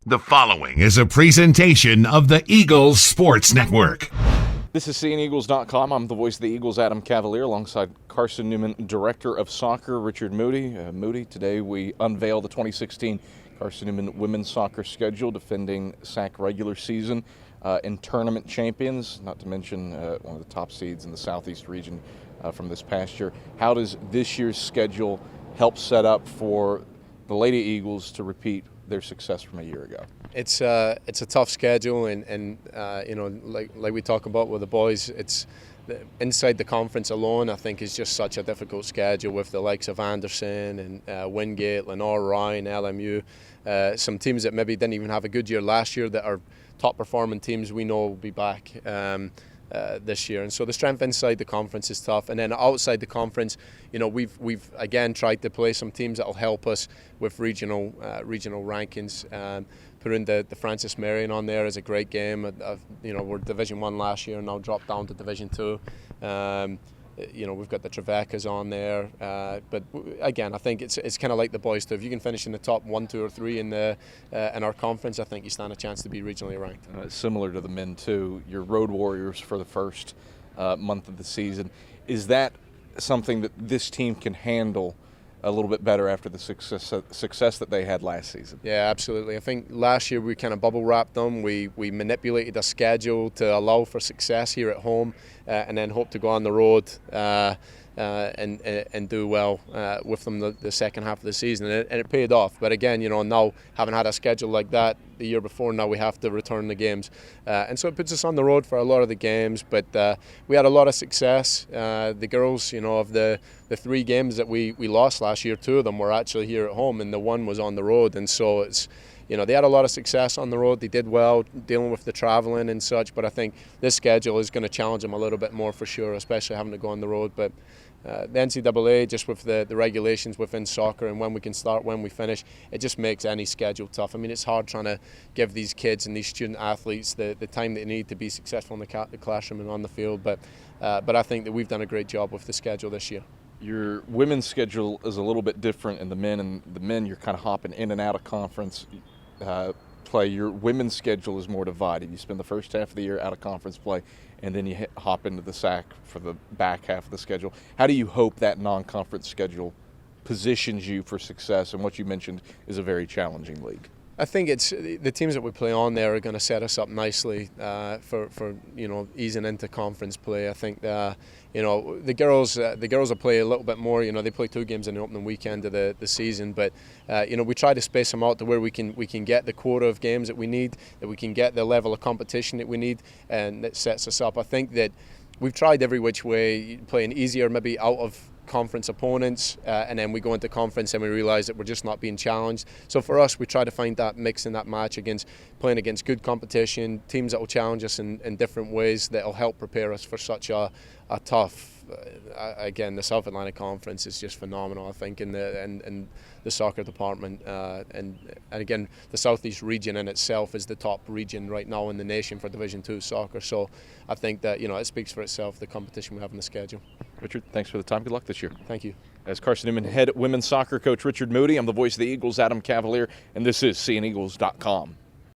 The following is a presentation of the Eagles Sports Network. This is CNEagles.com. I'm the voice of the Eagles, Adam Cavalier, alongside Carson-Newman, Director of Soccer, Richard Moodie. Moodie, today we unveil the 2016 Carson-Newman women's soccer schedule, defending SAC regular season and tournament champions, not to mention one of the top seeds in the Southeast region from this past year. How does this year's schedule help set up for the Lady Eagles to repeat their success from a year ago? It's a tough schedule, and you know, like we talk about with the boys, it's inside the conference alone. I think is just such a difficult schedule with the likes of Anderson and Wingate, Lenore, Ryan, LMU, some teams that maybe didn't even have a good year last year that are top performing teams we know will be back this year, and so the strength inside the conference is tough, and then outside the conference, you know, we've again tried to play some teams that will help us with regional rankings. Putting the Francis Marion on there is a great game. You know, we're Division 1 last year, now dropped down to Division 2. You know, we've got the Trevecas on there, but again, I think it's kind of like the boys too. If you can finish in the top 1, 2, or 3 in our conference, I think you stand a chance to be regionally ranked. Similar to the men too, your Road Warriors for the first month of the season. Is that something that this team can handle a little bit better after the success that they had last season? Yeah, absolutely. I think last year we kind of bubble wrapped them. We manipulated a schedule to allow for success here at home, and then hope to go on the road and do well with them the second half of the season, and it paid off. But again, you know, now having had a schedule like that the year before, now we have to return the games, and so it puts us on the road for a lot of the games. But we had a lot of success. The girls, you know, of the 3 games that we lost last year, 2 of them were actually here at home, and the 1 was on the road, and so it's, you know, they had a lot of success on the road. They did well dealing with the traveling and such, but I think this schedule is going to challenge them a little bit more for sure, especially having to go on the road. But the NCAA, just with the regulations within soccer and when we can start, when we finish, it just makes any schedule tough. I mean, it's hard trying to give these kids and these student athletes the time they need to be successful in the classroom and on the field. But I think that we've done a great job with the schedule this year. Your women's schedule is a little bit different in the men, and the men you're kind of hopping in and out of conference play. Your women's schedule is more divided. You spend the first half of the year out of conference play, and then you hop into the SAC for the back half of the schedule. How do you hope that non-conference schedule positions you for success in what you mentioned is a very challenging league? I think it's the teams that we play on there are going to set us up nicely for you know, easing into conference play. I think you know, the girls will play a little bit more. You know, they play 2 games in the opening weekend of the season, but you know, we try to space them out to where we can get the quota of games that we need, that we can get the level of competition that we need, and that sets us up. I think that we've tried every which way, playing easier maybe out of conference opponents, and then we go into conference and we realise that we're just not being challenged. So for us, we try to find that mix in that match, playing against good competition, teams that will challenge us in different ways that will help prepare us for such a tough. Again, the South Atlantic Conference is just phenomenal, I think, in the soccer department, and again, the Southeast region in itself is the top region right now in the nation for Division 2 soccer. So I think that, you know, it speaks for itself, the competition we have in the schedule. Richard, thanks for the time. Good luck this year. Thank you. As Carson-Newman head women's soccer coach Richard Moodie, I'm the voice of the Eagles, Adam Cavalier, and this is CNEagles.com.